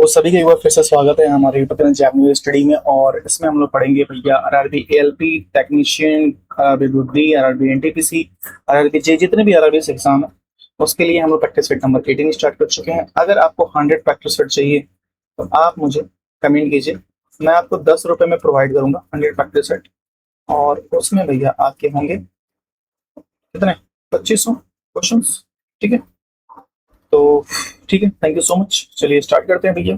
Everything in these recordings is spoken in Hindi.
तो सभी का एक बार फिर से स्वागत है हमारे यूट्यूब चैनल जैपनीज स्टडी में। और इसमें हम लोग पढ़ेंगे भैया RRB ALP technician, RRB group D, RRB NTPC, RRB J, जितने भी आरआरबी एग्जाम है उसके लिए हम लोग प्रैक्टिस सेट नंबर 18 स्टार्ट कर चुके हैं। अगर आपको 100 प्रैक्टिस सेट चाहिए तो आप मुझे कमेंट कीजिए, मैं आपको 10 रुपये में प्रोवाइड करूंगा 100 प्रैक्टिस सेट। और उसमें भैया आपके होंगे कितने, 2500 क्वेश्चन। ठीक है, तो ठीक है, थैंक यू सो मच। चलिए स्टार्ट करते हैं भैया।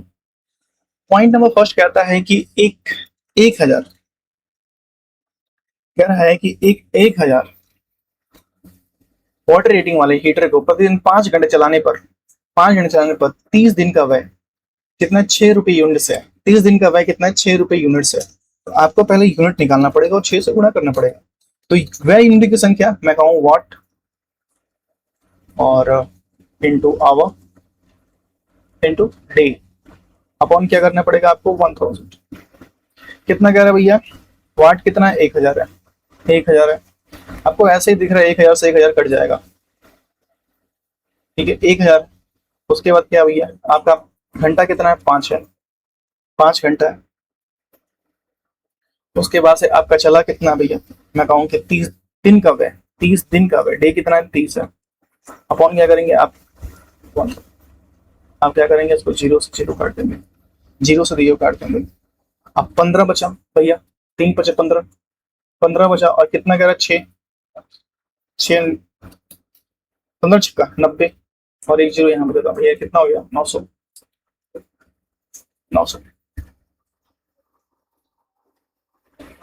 पॉइंट नंबर फर्स्ट कहता है कि एक हजार कह रहा है कि एक हजार वाटर रेटिंग वाले हीटर को प्रतिदिन 5 घंटे चलाने पर 30 दिन का व्यय कितना, 6 रुपये यूनिट से है। 30 दिन का व्यय कितना है, 6 रुपये यूनिट से है। तो आपको पहले यूनिट निकालना पड़ेगा और 6 से गुणा करना पड़ेगा। तो व्यय यूनिट की संख्या मैं कहूँ वाट और into our into day upon क्या करना पड़ेगा आपको, 1000। कितना कह रहा है भैया, वाट कितना है, 1000 है। 1000 है, आपको ऐसे ही दिख रहा है, 1000 से 1000 कट जाएगा। ठीक है, 1000। उसके बाद क्या भैया आपका घंटा कितना है, 5 है, 5 घंटा है। उसके बाद से आपका चला कितना भैया, मैं कहूँ कि 30 दिन का व्यय, 30 दिन का व्यय, डे कितना है, 30 है। अपॉन क्या करेंगे आप क्या करेंगे, इसको 0 से 0 काट देंगे, 0 से 0 काट देंगे। अब 15 बचा भैया, 3 बचे 15, 15 बचा। और कितना कह रहा है, 6 15 छक्का 90 और एक 0 यहाँ बचा भैया, कितना हो गया, 900। 900।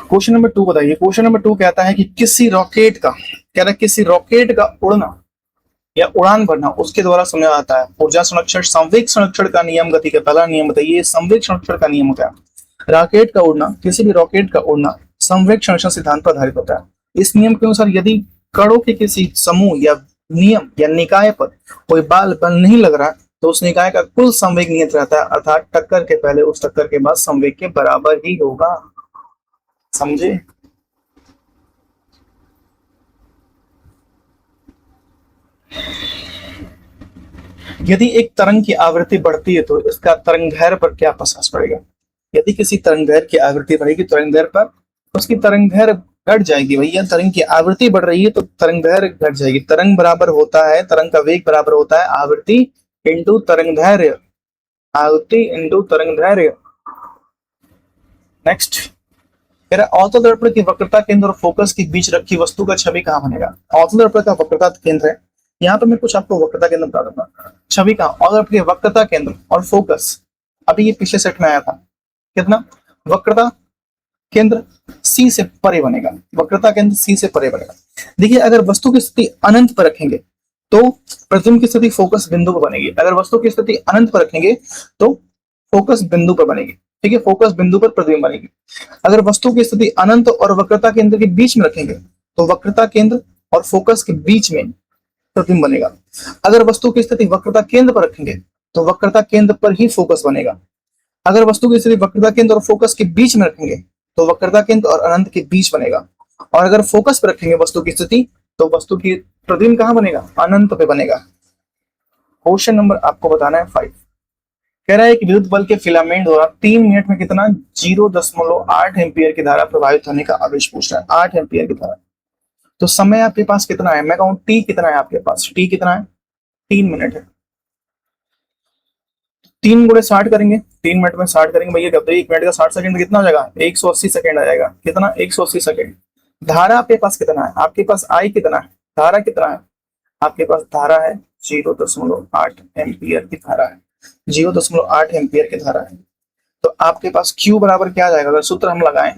क्वेश्चन नंबर 2 बताइए। क्वेश्चन नंबर 2 कहता है कि किसी रॉकेट का, कह रहा है किसी रॉकेट का उड़ना या उड़ान भरना उसके द्वारा समझा जाता है। ऊर्जा संरक्षण, संवेग संरक्षण का नियम, गति का पहला नियम बताइए। संवेग संरक्षण का नियम होता है रॉकेट का उड़ना, किसी भी रॉकेट का उड़ना संवेग संरक्षण सिद्धांत पर आधारित होता है। इस नियम के अनुसार यदि कणों के किसी समूह या नियम या निकाय पर कोई बल नहीं लग रहा तो उस निकाय का कुल संवेग नियत रहता है, अर्थात टक्कर के पहले उस टक्कर के बाद संवेग के बराबर ही होगा। समझे? यदि एक तरंग की आवृत्ति बढ़ती है तो इसका तरंगदैर्घ्य पर क्या प्रभाव पड़ेगा। यदि किसी तरंगदैर्घ्य की आवृत्ति बढ़ेगी, तरंगदैर्घ्य पर उसकी तरंगदैर्घ्य घट जाएगी। भैया तरंग की आवृत्ति बढ़ रही है तो तरंगदैर्घ्य घट जाएगी। तरंग बराबर होता है, तरंग का वेग बराबर होता है आवृत्ति इंटू तरंगदैर्घ्य, आवृत्ति इंटू तरंगदैर्घ्य। नेक्स्ट, अवतल दर्पण की वक्रता केंद्र और फोकस के बीच रखी वस्तु का छवि कहाँ बनेगा। अवतल दर्पण का वक्रता केंद्र है, यहाँ पर मैं कुछ आपको वक्रता केंद्र बता दूंगा। छवि का अवतल दर्पण के वक्रता केंद्र और फोकस, अभी ये पिछले सेट में आया था, कितना, वक्रता केंद्र सी से परे बनेगा। वक्रता केंद्र सी से परे बनेगा। देखिए अगर वस्तु की स्थिति अनंत पर रखेंगे तो प्रतिबिंब की स्थिति फोकस बिंदु पर बनेगी। अगर वस्तु की स्थिति अनंत पर रखेंगे तो फोकस बिंदु पर बनेगी। ठीक है, फोकस बिंदु पर प्रतिबिंब बनेगी। अगर वस्तु की स्थिति अनंत और वक्रता केंद्र के बीच में रखेंगे तो वक्रता केंद्र और फोकस के बीच में प्रतिबिंब बनेगा। अगर वस्तु की स्थिति वक्रता केंद्र पर रखेंगे तो वक्रता केंद्र पर ही फोकस बनेगा। अगर वस्तु की स्थिति वक्रता केंद्र और फोकस के बीच में रखेंगे तो वक्रता केंद्र और अनंत के बीच बनेगा। और अगर फोकस पर रखेंगे वस्तु की स्थिति तो वस्तु की प्रतिबिंब कहां बनेगा, अनंत पे बनेगा। क्वेश्चन नंबर आपको बताना है 5। कह रहा है कि विद्युत बल के फिलामेंट द्वारा 3 मिनट में कितना 0.8 एम्पियर की धारा प्रभावित होने का आवेश पूछ रहा है। 8 एम्पियर की धारा, तो समय आपके पास कितना है, मैं कहूं टी कितना है आपके पास, टी कितना है, 3 मिनट है। 3 गुणे 60 करेंगे, 3 मिनट में 60 करेंगे भैया, कहते हैं 1 मिनट का 60 सेकंड कितना हो जाएगा, 180 सेकंड आ जाएगा। कितना, 180 सेकंड। धारा आपके पास कितना है, आपके पास आई कितना है, धारा कितना है, आपके पास धारा है 0.8 एम्पियर की धारा है, 0.8 एम्पियर की धारा है। तो आपके पास Q बराबर क्या आ जाएगा, अगर सूत्र हम लगाएं,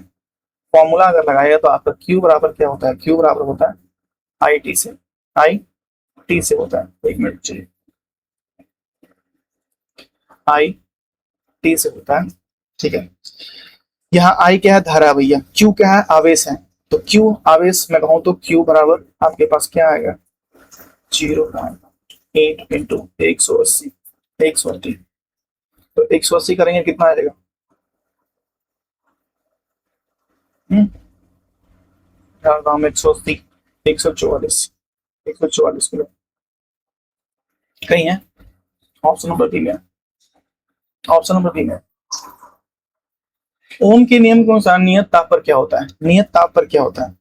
फॉर्मूला अगर लगाएगा तो आपका Q बराबर क्या होता है, Q बराबर होता है आई टी से, आई टी से होता है, 1 मिनट चलिए, आई टी से होता है। ठीक है, यहाँ आई क्या है, धारा भैया, Q क्या है, आवेश है। तो Q आवेश मैं कहूं तो Q बराबर आपके पास क्या आएगा, 0.8 इंटू 180, 180। तो 180 करेंगे कितना आ जाएगा, 180, 144, 144 किलो। कहीं है ऑप्शन नंबर 3 है। ऑप्शन नंबर बी है। ओम के नियम के अनुसार नियत ताप पर क्या होता है? नियत ताप पर क्या होता है?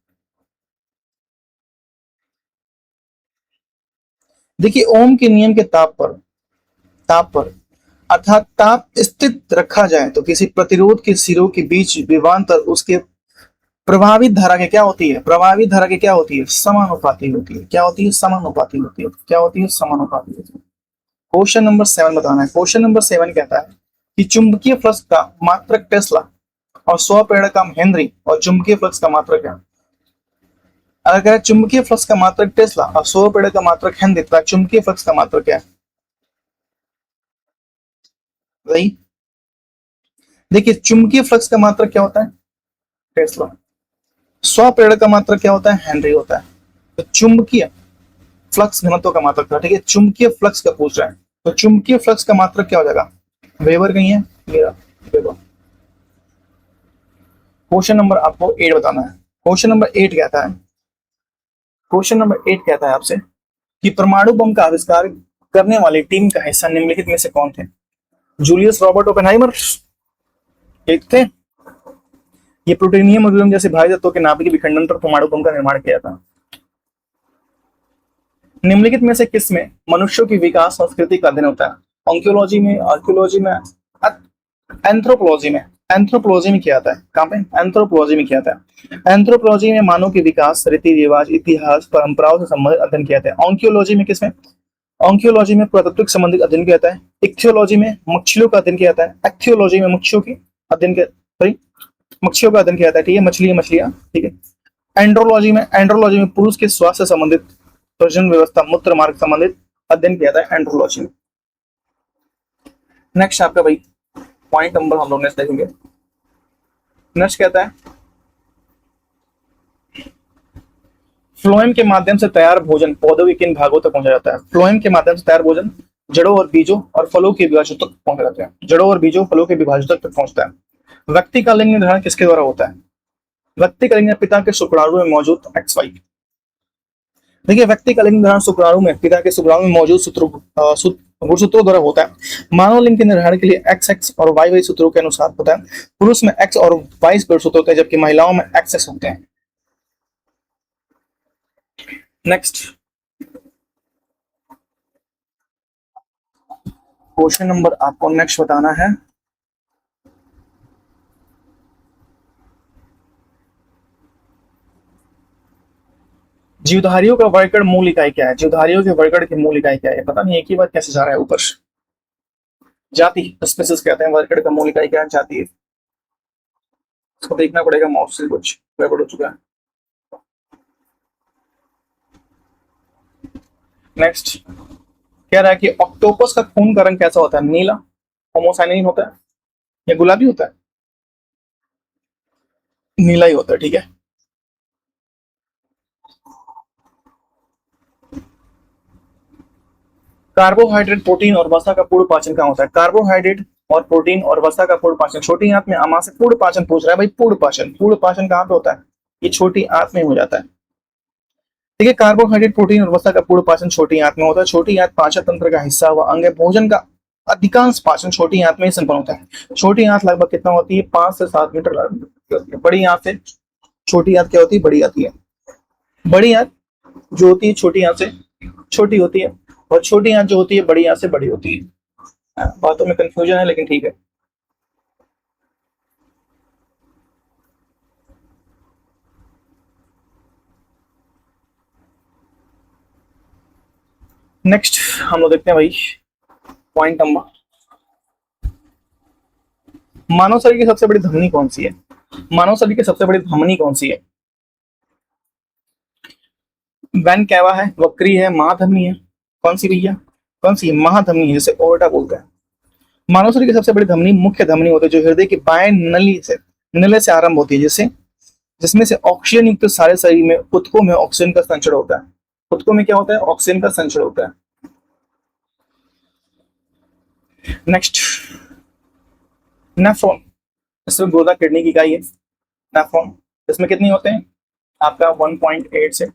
देखिए ओम के नियम के ताप पर अर्थात ताप स्थित रखा जाए तो किसी प्रतिरोध के सिरों के बीच विभवांतर उसके प्रभावित धारा के क्या होती है? प्रभावित धारा की क्या होती है? समानुपाती होती है। क्या होती है? समानुपाती होती है। क्या होती है? समानुपाती होती है। क्वेश्चन नंबर 7 बताना है। क्वेश्चन नंबर 7 कहता है कि चुंबकीय फ्लक्स का मात्रक टेस्ला और 100 पेड़ का हेनरी और चुंबकीय फ्लक्स का मात्रक है। अगर कह चुंबकीय फ्लक्स का मात्रक टेस्ला और 100 पेड़ का मात्रक हेनरी तथा चुंबकीय फ्लक्स का मात्रक क्या है? वही देखिए चुंबकीय फ्लक्स का मात्रक क्या होता है? टेस्ला। 100 पेड़ का मात्रक क्या होता है? हेनरी होता है। तो चुंबकीय फ्लक्स घनत्व का मात्रक था, ठीक है। चुंबकीय फ्लक्स का पूछ रहा है तो चुंबकीय फ्लक्स का मात्रक क्या हो जाएगा? वेबर कहीं है मेरा? वेबर। क्वेश्चन नंबर आपको 8 बताना है। क्वेश्चन नंबर 8 कहता है, क्वेश्चन नंबर 8 कहता है आपसे कि परमाणु बम का आविष्कार करने वाली टीम का हिस्सा निम्नलिखित में से कौन थे? जूलियस रॉबर्ट ओपेनहाइमर एक थे। ये प्लूटोनियम और यूरेनियम जैसे भारी तत्वों के नाभिक विखंडन पर परमाणु बम का निर्माण किया था। निम्नलिखित में से किसमें मनुष्यों की विकास संस्कृति का अध्ययन होता है? ऑन्कोलॉजी में, आर्कियोलॉजी में, एंथ्रोपोलॉजी में। एंथ्रोपोलॉजी में क्या आता है? कहां पे? एंथ्रोपोलॉजी में क्या आता है? एंथ्रोपोलॉजी में मानव के विकास, रीति रिवाज, इतिहास, परंपराओं से संबंधित अध्ययन किया जाता है। ऑन्कोलॉजी में किसमें? ऑन्कोलॉजी में पुरातत्विक संबंधित अध्ययन किया जाता है। इक्थियोलॉजी में मछलियों का अध्ययन किया जाता है। एक्थियोलॉजी में मच्छियों की अध्ययन किया, सॉरी मच्छियों का अध्ययन किया जाता है, ठीक है। मछलियां, ठीक है। एंड्रोलॉजी में पुरुष के स्वास्थ्य से संबंधित, प्रजनन व्यवस्था, मूत्र मार्ग संबंधित अध्ययन किया जाता है एंड्रोलॉजी में। नेक्स्ट आपका भाई पॉइंट नंबर हम लोग नेक्स्ट देखेंगे। नेक्स्ट कहता है फ्लोएम के माध्यम से तैयार भोजन पौधों के किन भागों तक पहुंचा जाता है? फ्लोएम के माध्यम से तैयार भोजन जड़ों और बीजों और फलों के विभाजन तक पहुंचा जाता है। जड़ों और बीजों फलों के विभाजन तक पहुंचता है। व्यक्ति का लिंग निर्धारण किसके द्वारा होता है? व्यक्ति का लिंग पिता के शुक्राणु में मौजूद XY। देखिए व्यक्ति का लिंग निर्धारण शुक्राणु में, पिता के शुक्राणु में मौजूद गुणसूत्रों द्वारा होता है। मानव लिंग के निर्धारण के लिए XX और YY सूत्रों के अनुसार होता है। पुरुष में X और Y गुणसूत्र होते हैं जबकि महिलाओं में XX होते हैं। नेक्स्ट क्वेश्चन नंबर आपको नेक्स्ट बताना है। जीवधारियों का वर्गकण मूल इकाई क्या है? जीवधारियों के वर्गकण की मूल इकाई क्या है? पता नहीं एक ही बात कैसे जा रहा है ऊपर। जाति, स्पेसिस कहते हैं। वर्गकण का मूल इकाई क्या है? जाति। इसको देखना पड़ेगा, माउस से कुछ गड़बड़ हो चुका है। नेक्स्ट कह रहा है कि ऑक्टोपस का खून का रंग कैसा होता है? नीला, होमोसाइनिन होता है या गुलाबी होता है? नीला ही होता है, ठीक है। कार्बोहाइड्रेट, प्रोटीन और वसा का पूर्ण पाचन कहाँ होता है? कार्बोहाइड्रेट और प्रोटीन और वसा का पूर्ण पाचन छोटी आंत में। आमा से पूर्ण पाचन पूछ रहा है भाई। पूर्ण पाचन कहाँ पे होता है? ये छोटी आंत में हो जाता है, ठीक है। कार्बोहाइड्रेट, प्रोटीन और वसा का पूर्ण पाचन छोटी आंत में होता है। छोटी आंत पाचन तंत्र का हिस्सा व अंग है। भोजन का अधिकांश पाचन छोटी आंत में ही संपन्न होता है। छोटी आंत लगभग कितना होती है? 5 से 7 मीटर होती है। बड़ी आंत से छोटी आंत क्या होती है? बड़ी आती है। बड़ी आंत जो होती है छोटी आंत से छोटी होती है और छोटी आंत जो होती है बड़ी आंत से बड़ी होती है। बातों में कंफ्यूजन है लेकिन ठीक है। नेक्स्ट हम लोग देखते हैं भाई पॉइंट नंबर, मानव शरीर की सबसे बड़ी धमनी कौन सी है? मानव शरीर की सबसे बड़ी धमनी कौन सी है? वैन कैवा है, वक्री है, महाधमनी है? कौन सी भैया? कौन सी? महाधमनी है, जिसे ओरटा बोलते हैं। मानव शरीर की सबसे बड़ी धमनी मुख्य धमनी होती है जो हृदय की बाएं नली से आरंभ होती है, जिससे जिसमें से ऑक्सीजन युक्त सारे शरीर में ऊतकों में ऑक्सीजन का संचरण होता है। ऊतकों में क्या होता है? ऑक्सीजन का संचरण होता है। नेक्स्ट नेफ्रॉन, इसमें गुर्दा किडनी की इकाई है नेफ्रॉन। इसमें कितने होते हैं? आपका 1.8 से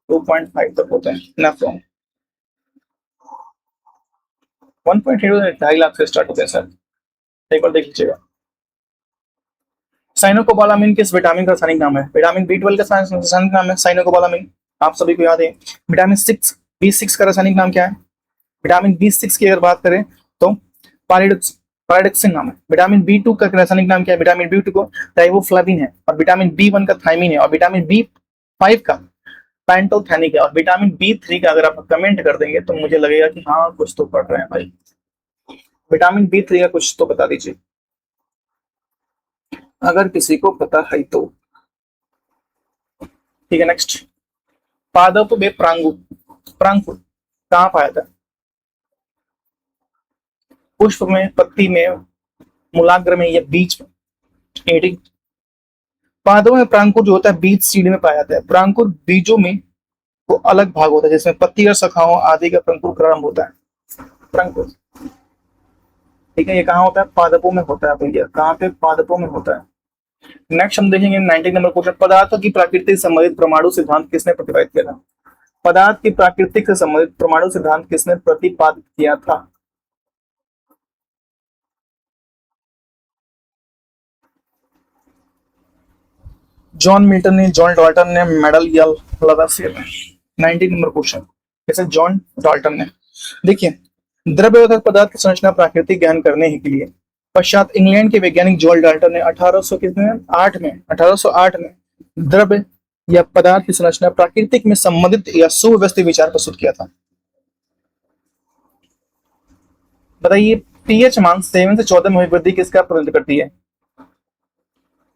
2.5 तक होते हैं नेफ्रॉन। 1.8 2.5 लाख से स्टार्ट होते हैं सर। एक बार देख लीजिएगा। साइनोकोबालामिन किस विटामिन का रासायनिक नाम है? विटामिन B12 का रासायनिक नाम है साइनोकोबालामिन, आप सभी को याद है। विटामिन B6 का रासायनिक नाम क्या है? विटामिन B6 की अगर बात करें तो पायरिडोक्सिन नाम है। विटामिन B2 का रासायनिक नाम क्या है? विटामिन B2 को राइबोफ्लाविन है, और विटामिन B1 का थायमिन है, और विटामिन B5 का पैंटोथेनिक है, और विटामिन B3 का अगर आप कमेंट कर देंगे तो मुझे लगेगा कि हाँ कुछ तो पढ़ रहे हैं भाई। विटामिन B3 का कुछ तो बता दीजिए अगर किसी को पता है तो। ठीक है, नेक्स्ट। पादप में प्रांकुर कहाँ पाया था? पुष्प में, पत्ती में, मूलाग्र में, या बीज में? एडिंग। पादपों में प्रांकुर जो होता है बीज सीढ़ी में पाया जाता है। प्रांकुर बीजों में वो अलग भाग होता है जिसमें पत्ती और शाखाओं आदि का प्रांकुर प्रारंभ होता है। प्रांकुर, ठीक है, ये कहाँ होता है? पादपों में होता है भैया। कहाँ पे? पादपों में होता है। नेक्स्ट हम देखेंगे 19 नंबर क्वेश्चन। पदार्थों की प्राकृतिक संबंधित परमाणु सिद्धांत किसने प्रतिपादित किया था? पदार्थ की प्राकृतिक से संबंधित परमाणु सिद्धांत किसने प्रतिपादित किया था? जॉन मिल्टन ने, जॉन डाल्टन ने, मेडल या लवेसियर ने? 19 नंबर क्वेश्चन, जैसे जॉन डाल्टन ने। देखिए, द्रव्यवर्धक पदार्थ की संरचना प्राकृतिक ज्ञान करने के लिए पश्चात इंग्लैंड के वैज्ञानिक जॉन डाल्टन ने 1808 में द्रव्य या पदार्थ की संरचना प्राकृतिक में संबंधित या सुव्यवस्थित विचार प्रस्तुत किया था। बताइए, पीएच मान 7 से 14 में हुई वृद्धि किसका प्रतिनिधित्व करती है?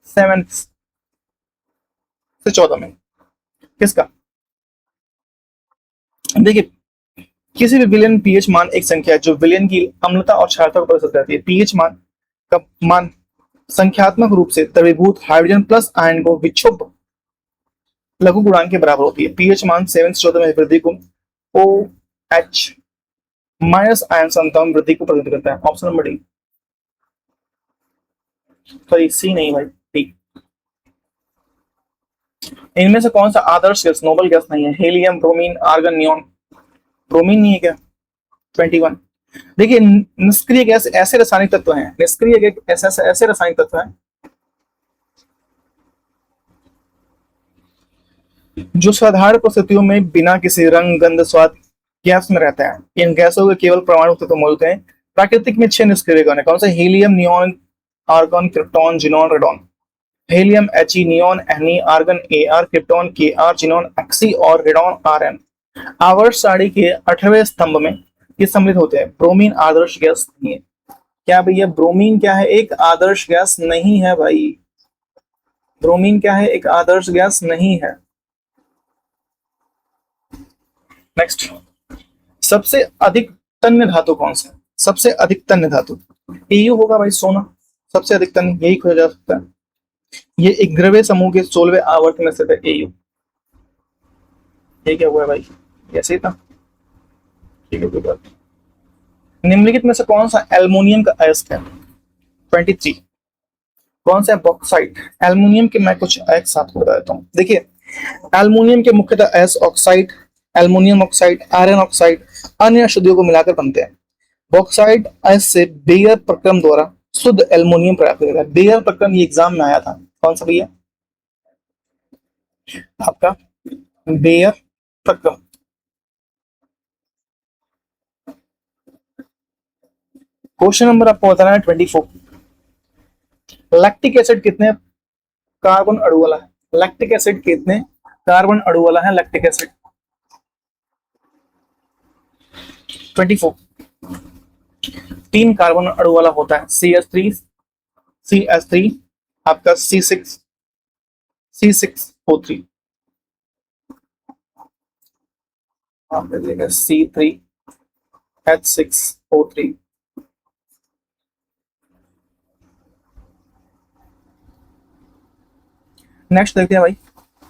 7 से 14 में किसका? देखिए, किसी भी विलयन पीएच मान एक संख्या है जो विलयन की अम्लता और क्षारता को प्रदर्शित करती है। पीएच मान का मान संख्यात्मक रूप से द्रवीभूत हाइड्रोजन प्लस आयन को विक्षोभ लघु गुणांक के बराबर होती है। पीएच मान 7 से 14 में वृद्धि को OH माइनस आयन संतान वृद्धि को प्रदर्शित करता है। Option number D, sorry C नहीं भाई, डी। इनमें से कौन सा आदर्श गैस नोबल गैस नहीं है? Helium, bromine, argon, neon? Bromine नहीं है क्या? 21। देखिए, निष्क्रिय गैस ऐसे रासायनिक तत्व हैं, निष्क्रिय गैस ऐसे रासायनिक तत्व हैं जो साधारण परिस्थितियों में बिना किसी रंग, गंध, स्वाद गैस में रहते हैं। इन गैसों के केवल परमाणु तत्व मौजूद हैं। प्राकृतिक में 6 निष्क्रिय कण है। कौन सा? Helium, neon, argon, krypton, xenon, radon. Helium He, neon Ne, argon Ar, krypton Kr, xenon Xc और रेडॉन Rn। आवर्त सारणी के 8वें स्तंभ में ये सम्मिलित होते हैं। ब्रोमीन आदर्श गैस नहीं है। क्या भैया? ब्रोमीन क्या है? एक आदर्श गैस नहीं है भाई। ब्रोमीन क्या है? एक आदर्श गैस नहीं है। नेक्स्ट, सबसे अधिक तन्य धातु कौन सा? सबसे अधिक तन्य धातु Au होगा भाई, सोना। सबसे अधिक तन्य यही खोजा जा सकता है। ये एक द्रव्य समूह के 16वें आवर्त में स्थित है Au। ये क्या हुआ भाई? ऐसे ही था। ठीक है, कोई बात। निम्नलिखित में से कौन सा एल्युमिनियम का अयस्क है? 23। कौन सा? बॉक्साइट। एल्युमिनियम के मैं कुछ एक साथ बता देता हूँ। देखिए, एल्युमिनियम के मुख्यतः अयस्क oxide, aluminium oxide, iron oxide, अन्य अशुद्धियों को मिलाकर बनते हैं। बॉक्साइट अयस्क से बेयर प्रक्रम द्वारा शुद्ध एल्युमिनियम प्राप्त किया जाता है। बेयर प्रक्रम ये एग्जाम में आया था। कौन सा भैया? आपका बेयर प्रक्रम। क्वेश्चन नंबर आपको बताना है 24। लैक्टिक एसिड कितने कार्बन अणु वाला है? लैक्टिक एसिड कितने कार्बन अणु वाला है? लैक्टिक एसिड 24 3 कार्बन अणु वाला होता है। CH3 आपका C6O3 आप देखिएगा C3H6O3। नेक्स्ट देखते हैं भाई,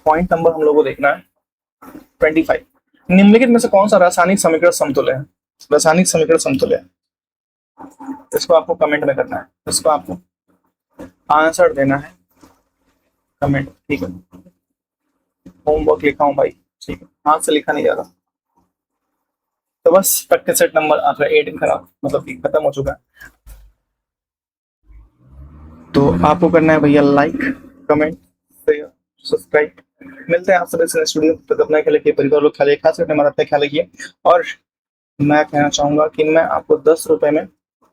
पॉइंट नंबर हम लोगों को देखना है 25। निम्नलिखित में से कौन सा रासायनिक समीकरण समतुल्य है? रासायनिक समीकरण समतुल्य है, इसको आपको कमेंट में करना है। इसको आपको आंसर देना है कमेंट, ठीक है। होमवर्क लिखा हूं भाई, ठीक है, हाथ से लिखा नहीं जा रहा। तो बस प्रैक्टिस सेट नंबर आपका 18 खराब, मतलब कि खत्म हो चुका है। तो आपको करना है भैया लाइक, कमेंट, शेयर, सब्सक्राइब। मिलते हैं आप सभी से स्टूडियो, तक अपना ख्याल रखिए, परिवार लोग ख्याल रखिए, खास करके हमारा अपना ख्याल रखिए। और मैं कहना चाहूंगा कि मैं आपको 10 रुपए में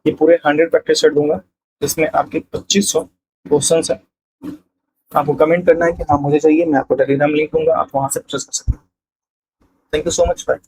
ये पूरे 100 प्रैक्टिस सेट दूंगा, जिसमें आपके 2500 क्वेश्चन है। आपको कमेंट करना है कि हाँ मुझे चाहिए, मैं आपको टेलीग्राम लिंक दूंगा, आप वहां से परचेस कर सकते हैं। Thank you so much, bye.